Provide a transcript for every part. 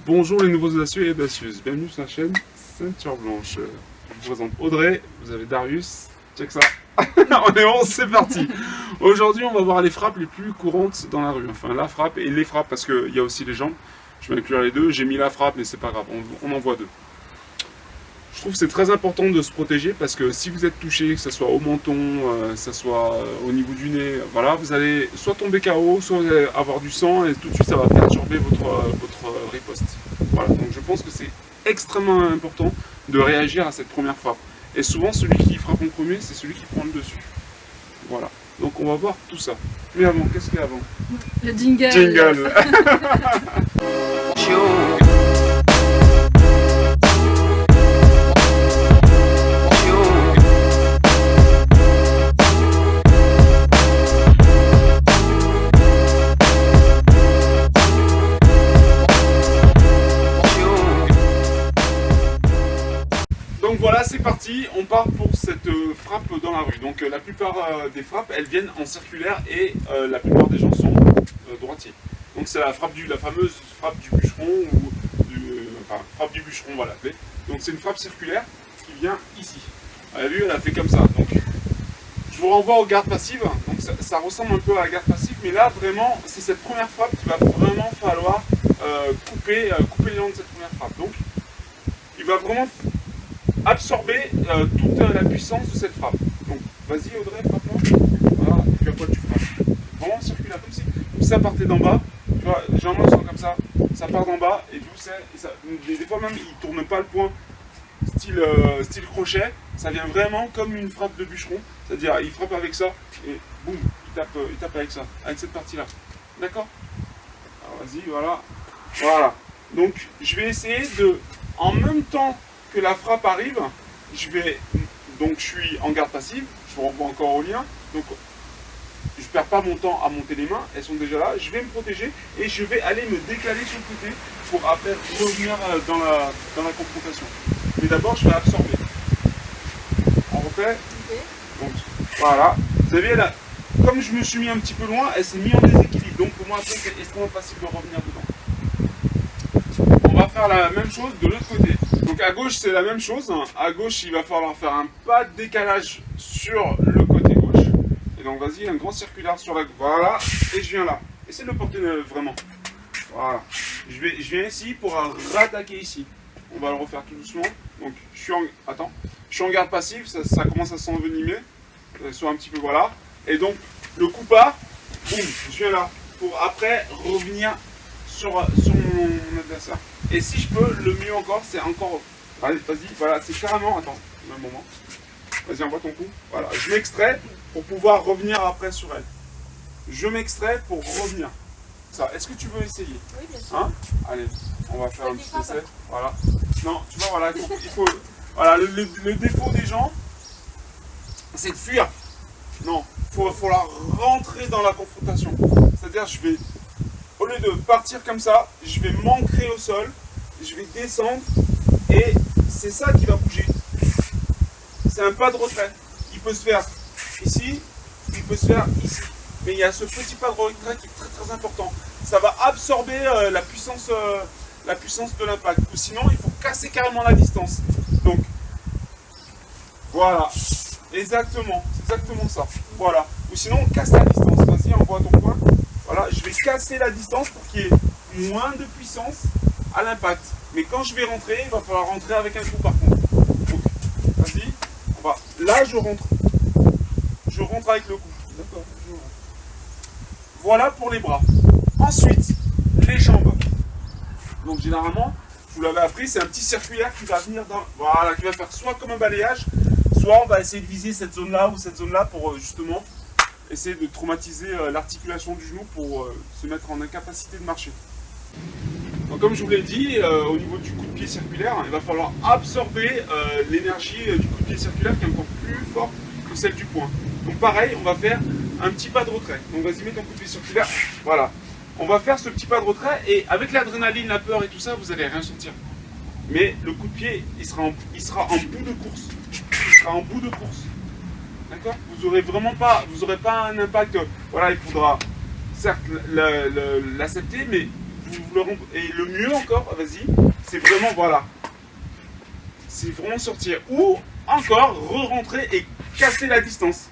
Bonjour les nouveaux audacieux et audacieuses, bienvenue sur la chaîne Ceinture Blanche. Je vous présente Audrey, vous avez Darius, check ça. On est bon, c'est parti. Aujourd'hui on va voir les frappes les plus courantes dans la rue, enfin la frappe et les frappes parce qu'il y a aussi les jambes. Je vais inclure les deux, j'ai mis la frappe mais c'est pas grave, on en voit deux. Je trouve que c'est très important de se protéger parce que si vous êtes touché, que ce soit au menton, que ce soit au niveau du nez, voilà, vous allez soit tomber KO, soit vous allez avoir du sang et tout de suite ça va perturber votre riposte. Voilà, donc je pense que c'est extrêmement important de réagir à cette première frappe. Et souvent celui qui frappe en premier, c'est celui qui prend le dessus. Voilà, donc on va voir tout ça. Mais avant, qu'est-ce qu'il y a avant? Le jingle. Jingle. Donc voilà, c'est parti, on part pour cette frappe dans la rue. Donc la plupart des frappes, elles viennent en circulaire et la plupart des gens sont droitiers. Donc c'est la fameuse frappe du bûcheron, ou enfin frappe du bûcheron, on va l'appeler. Donc c'est une frappe circulaire qui vient ici. Vous avez vu, elle a fait comme ça. Donc je vous renvoie aux gardes passives. Donc ça ressemble un peu à la garde passive, mais là vraiment, c'est cette première frappe qu'il va vraiment falloir couper les gens de cette première frappe. Donc il va vraiment absorber toute la puissance de cette frappe. Donc, vas-y Audrey, frappe-moi. Voilà, et puis après tu frappes. Vraiment circulaire, comme si ça partait d'en bas. Tu vois, généralement ils sont comme ça part d'en bas, et d'où c'est. Des fois même, ils ne tournent pas le poing style crochet. Ça vient vraiment comme une frappe de bûcheron. C'est-à-dire, il frappe avec ça, et boum, il tape avec ça, avec cette partie-là. D'accord? Alors vas-y, voilà. Voilà. Donc, je vais essayer de, en même temps que la frappe arrive, donc je suis en garde passive, je vous renvoie encore au lien, donc je perds pas mon temps à monter les mains, elles sont déjà là, je vais me protéger et je vais aller me décaler sur le côté pour après revenir dans la confrontation. Mais d'abord je vais absorber. On refait. Okay. Donc voilà, vous avez là, comme je me suis mis un petit peu loin, elle s'est mise en déséquilibre, donc pour moi après c'est extrêmement facile de revenir dedans. On va faire la même chose de l'autre côté. Donc à gauche c'est la même chose, à gauche il va falloir faire un pas de décalage sur le côté gauche. Et donc vas-y, un grand circulaire sur la gauche, voilà, et je viens là. Essayez de le porter vraiment. Voilà. Je viens ici pour rattaquer ici. On va le refaire tout doucement. Donc je suis en garde passive, ça commence à s'envenimer. Soit un petit peu, voilà. Et donc le coup part, boum, je viens là. Pour après revenir sur mon adversaire. Et si je peux, le mieux encore, c'est encore. Allez, vas-y, voilà, c'est carrément. Attends, un moment. Vas-y, envoie ton coup. Voilà, je m'extrais pour pouvoir revenir après sur elle. Je m'extrais pour revenir. Ça, est-ce que tu veux essayer? Oui, bien sûr. Hein? Allez, on va faire un petit essai. Voilà. Non, tu vois, voilà, il faut. Voilà, le défaut des gens, c'est de fuir. Non, il faut la rentrer dans la confrontation. C'est-à-dire, au lieu de partir comme ça, je vais m'ancrer au sol, je vais descendre, et c'est ça qui va bouger. C'est un pas de retrait. Il peut se faire ici, il peut se faire ici. Mais il y a ce petit pas de retrait qui est très très important. Ça va absorber la puissance de l'impact. Ou sinon, il faut casser carrément la distance. Donc, voilà. Exactement. C'est exactement ça. Voilà. Ou sinon, on casse la distance. Vas-y, envoie ton point. Voilà, je vais casser la distance pour qu'il y ait moins de puissance à l'impact. Mais quand je vais rentrer, il va falloir rentrer avec un coup par contre. Donc, vas-y, là je rentre. Je rentre avec le coup. D'accord, je rentre. Voilà pour les bras. Ensuite, les jambes. Donc généralement, je vous l'avais appris, c'est un petit circulaire qui va venir voilà, qui va faire soit comme un balayage, soit on va essayer de viser cette zone-là ou cette zone-là pour justement essayer de traumatiser l'articulation du genou pour se mettre en incapacité de marcher. Donc comme je vous l'ai dit, au niveau du coup de pied circulaire, il va falloir absorber l'énergie du coup de pied circulaire qui est encore plus forte que celle du poing. Donc pareil, on va faire un petit pas de retrait. Donc vas-y, mets ton coup de pied circulaire. Voilà. On va faire ce petit pas de retrait et avec l'adrénaline, la peur et tout ça, vous n'allez rien sentir. Mais le coup de pied, il sera en bout de course. Il sera en bout de course. D'accord? Vous n'aurez pas un impact. Voilà, il faudra certes l'accepter, mais Et le mieux encore, vas-y, c'est vraiment, voilà. C'est vraiment sortir. Ou encore, re-rentrer et casser la distance.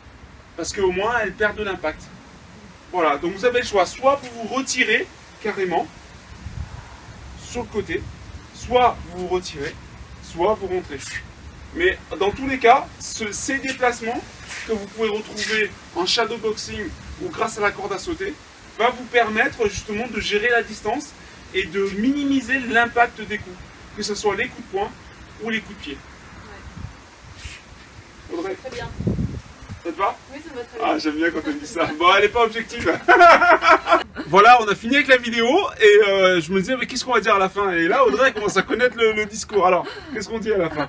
Parce qu'au moins, elle perd de l'impact. Voilà, donc vous avez le choix. Soit vous vous retirez carrément sur le côté, soit vous vous retirez, soit vous rentrez. Mais dans tous les cas, ces déplacements que vous pouvez retrouver en shadowboxing ou grâce à la corde à sauter, va vous permettre justement de gérer la distance et de minimiser l'impact des coups, que ce soit les coups de poing ou les coups de pied. Ouais. Audrey, très bien. Ça te va? Oui, ça me va très bien. Ah, j'aime bien quand elle dit ça. Bon, elle n'est pas objective. Voilà, on a fini avec la vidéo et je me disais, mais qu'est-ce qu'on va dire à la fin? Et là, Audrey commence à connaître le discours. Alors, qu'est-ce qu'on dit à la fin?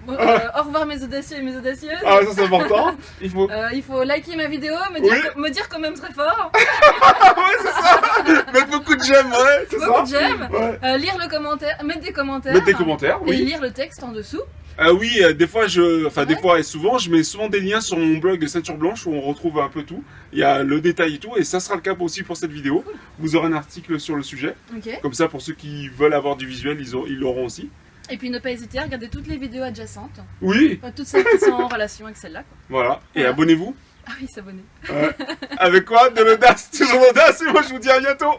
Bon, au revoir mes audacieux et mes audacieuses. Ah, ça c'est important. Il faut liker ma vidéo, me dire quand même très fort. Ouais, c'est ça. Mettre beaucoup de j'aime, ouais, c'est ça. Beaucoup de j'aime. Ouais. Lire le commentaire, mettre des commentaires. Mettre des commentaires, oui. Et lire le texte en dessous. Oui, des fois, des fois et souvent, je mets souvent des liens sur mon blog de Ceinture Blanche où on retrouve un peu tout. Il y a le détail et tout, et ça sera le cas aussi pour cette vidéo. Cool. Vous aurez un article sur le sujet. Okay. Comme ça, pour ceux qui veulent avoir du visuel, ils l'auront aussi. Et puis ne pas hésiter à regarder toutes les vidéos adjacentes. Oui. Toutes celles qui sont en relation avec celle-là. Voilà. Et abonnez-vous. Ah oui, s'abonner. Avec quoi? De l'audace. Toujours l'audace. Et moi, je vous dis à bientôt.